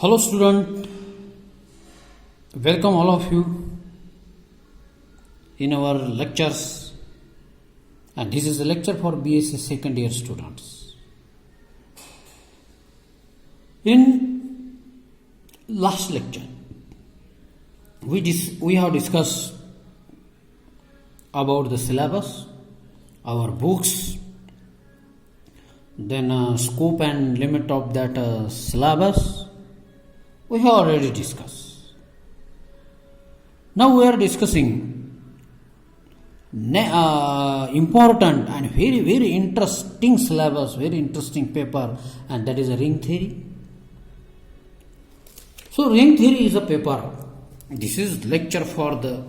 Hello student, welcome all of you in our lectures, and this is a lecture for BSc second year students. In last lecture we have discussed about the syllabus, our books, then scope and limit of that syllabus. We have already discussed. Now we are discussing important and very interesting syllabus, very interesting paper, and that is a ring theory. So ring theory is a paper. This is lecture for the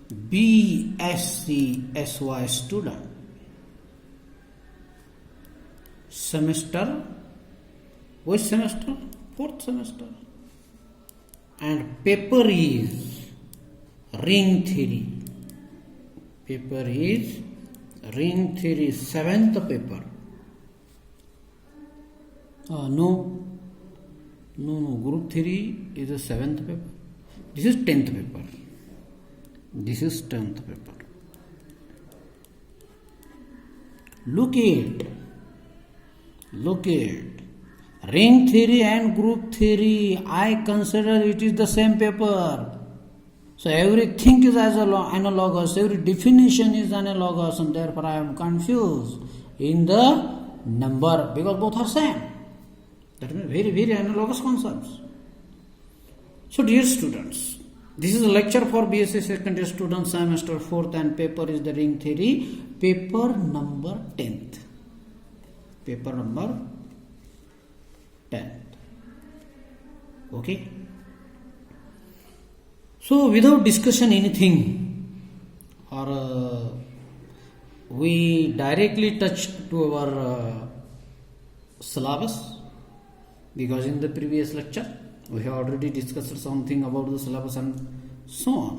BSc SY student. Semester, which semester? Fourth semester. And paper is ring theory. Paper is ring theory, seventh paper. No, group theory is the seventh paper. This is 10th paper. This is 10th paper. Look at ring theory and group theory. I consider it is the same paper. So everything is as analogous, every definition is analogous, and therefore I am confused in the number because both are same. That means very analogous concepts. So dear students, this is a lecture for BSc second year students, semester 4th, and paper is the ring theory, paper number 10th. Paper number 10th. Okay. So without discussion anything, or we directly touch to our syllabus, because in the previous lecture we have already discussed something about the syllabus and so on.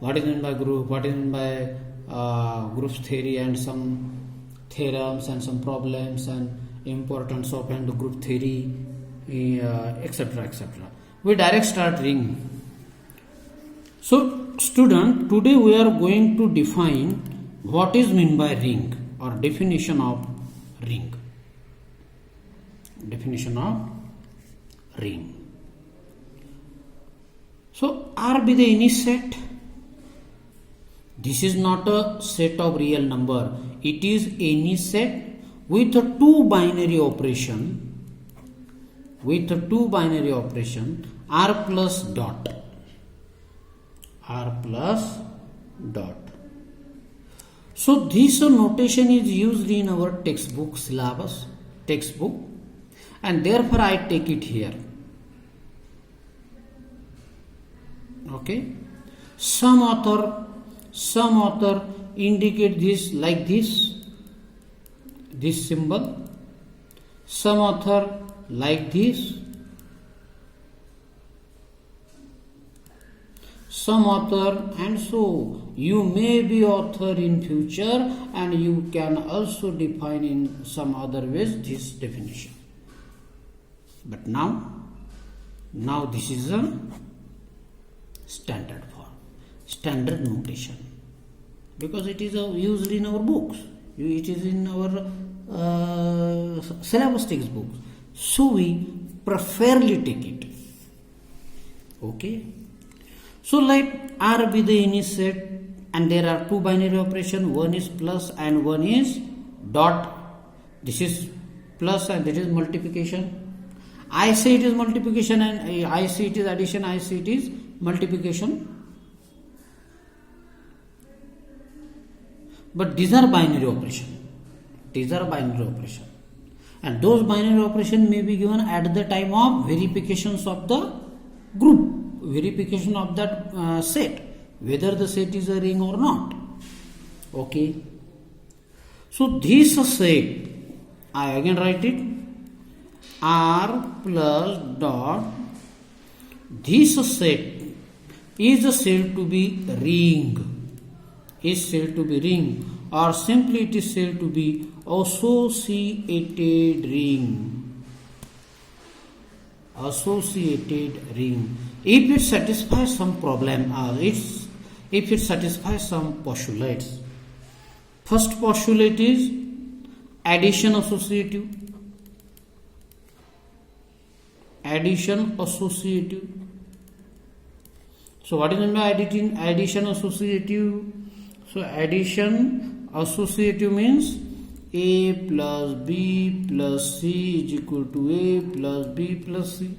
What is meant by group, what is meant by group theory, and some theorems and some problems and importance of and group theory, etc. We direct start ring. So student, today we are going to define what is meant by ring, or definition of ring. Definition of ring. So R be the any set. This is not a set of real number. It is any set with a two binary operation. R plus dot. So this notation is used in our textbook syllabus, and therefore I take it here. Okay. Some author indicate this like this symbol. Some author like this. Some author, and so you may be author in future, and you can also define in some other ways this definition. But now this is a standard form, standard notation, because it is used in our books. It is in our syllabus textbooks. So we preferably take it. Okay. So like R be the any set, and there are two binary operations. One is plus and one is dot. This is plus and that is multiplication. I say it is multiplication and I say it is addition. I say it is multiplication. But these are binary operations. And those binary operations may be given at the time of verifications of the group, verification of that set, whether the set is a ring or not. Okay. So this set, I again write it, R plus dot. This set is said to be ring. Is said to be ring, or simply it is said to be associated ring. associated ring if it satisfies some problem, if it satisfies some postulates. First postulate is addition associative. Addition associative. So what is meant by addition associative? So addition associative means A plus B plus C is equal to A plus B plus C.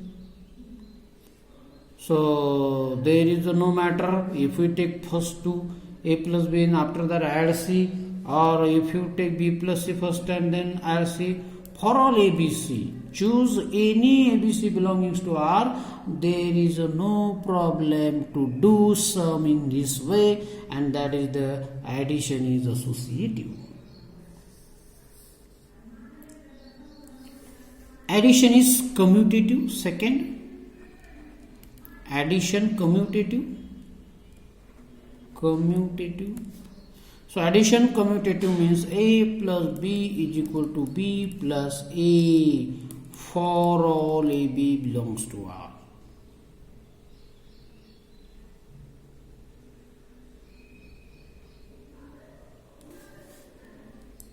So there is no matter if we take first two A plus B and after that add C, or if you take B plus C first and then add C. For all ABC, choose any ABC belonging to R. There is no problem to do sum in this way, and that is the addition is associative. Addition is commutative. Second, addition commutative. So addition commutative means A plus B is equal to B plus A for all AB belongs to R.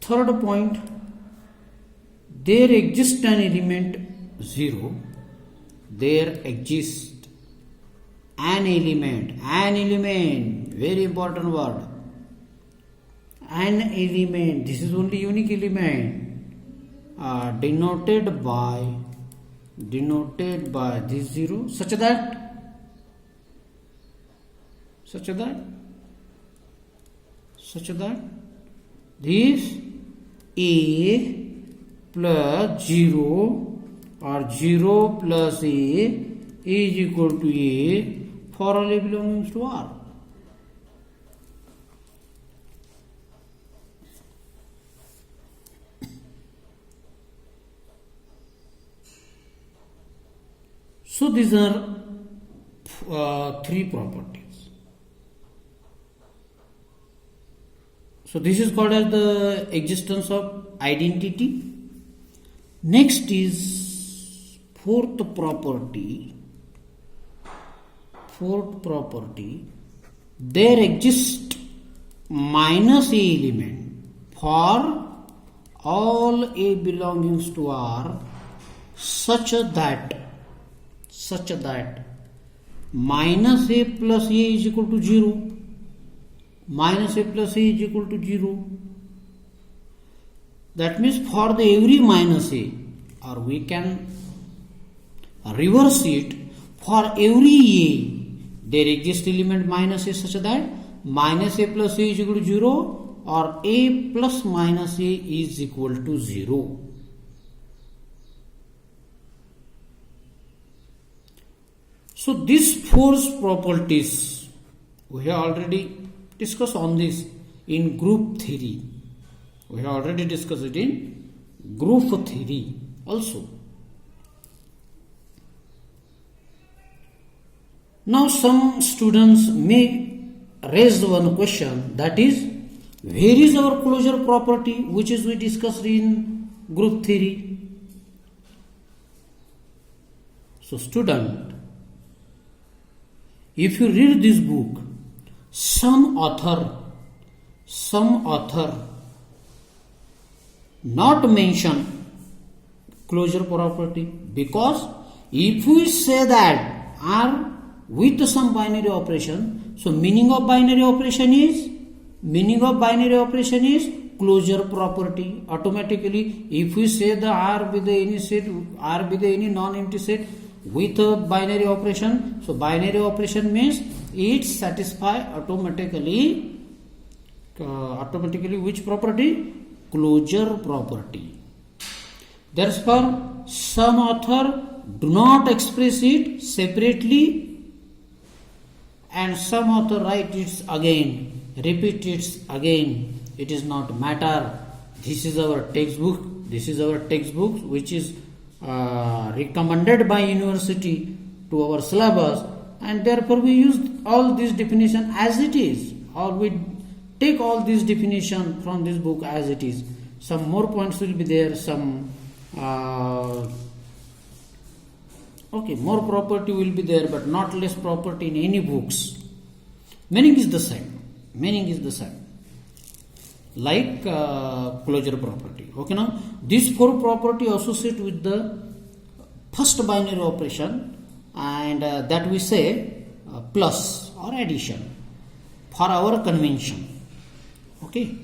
Third point, there exists an element 0. There exists an element, very important word. An element, this is only unique element, denoted by this 0, such that this A plus 0 or 0 plus A is equal to A for all A belonging to R. So these are three properties. So this is called as the existence of identity. Next is fourth property. There exists minus A element for all A belongings to R such that minus A plus A is equal to 0. Minus A plus A is equal to 0. That means for the every minus A, or we can reverse it, for every A there exists element minus A such that minus A plus A is equal to 0 or A plus minus A is equal to 0. So these four properties we have already discussed on this in group theory. We have already discussed it in group theory also. Now some students may raise one question, that is, where is our closure property which is we discussed in group theory? So student, if you read this book, some author not mention closure property, because if we say that R with some binary operation, so meaning of binary operation is closure property. Automatically, if we say the R be the any set, R be the any non-empty set with a binary operation, so binary operation means it satisfy automatically which property? Closure property. Therefore, some author do not express it separately, and some author write it again, repeat it again. It is not matter. This is our textbook which is recommended by university to our syllabus, and therefore we use all this definition as it is, or we take all this definition from this book as it is. Some more points will be there, some okay. Okay, more property will be there, but not less property in any books. Meaning is the same. Meaning is the same. Like closure property. Okay, now these four property associate with the first binary operation, and that we say plus or addition for our convention. Okay.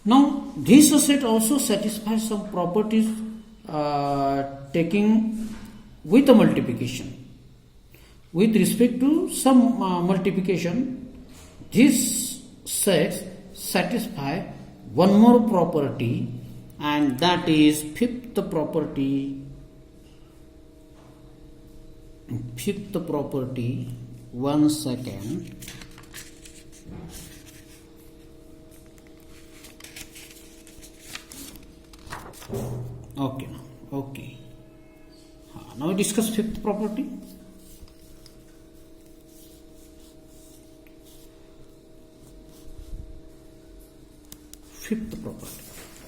Now this set also satisfies some properties taking with a multiplication. With respect to some multiplication, this sets satisfy one more property, and that is fifth property. Fifth property, 1 second. Okay, okay. Now we discuss fifth property. Fifth property.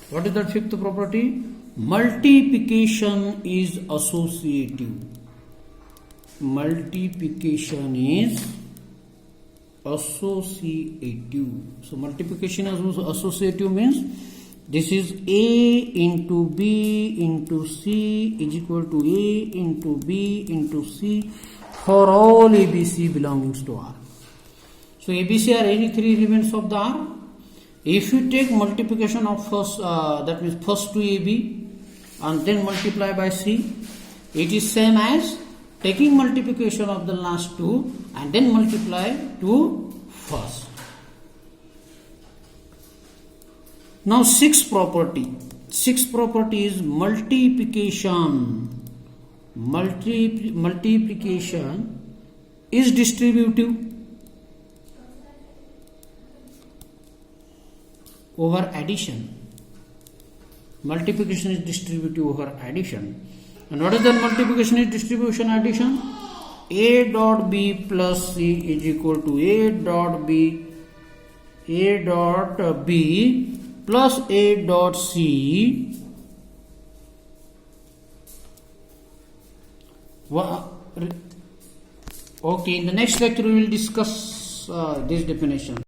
What is that fifth property? Multiplication is associative. Multiplication is associative. So multiplication is associative means this is A into B into C is equal to A into B into C for all ABC belongings to R. So ABC are any three elements of the R. If you take multiplication of first, that means first to AB and then multiply by C, it is same as taking multiplication of the last two and then multiply to first. Now sixth property. Sixth property is multiplication. Multiplication is distributive over addition. Multiplication is distributive over addition. And what is that multiplication is distribution addition? A dot B plus C is equal to A dot B plus A dot C. Okay, in the next lecture we will discuss this definition.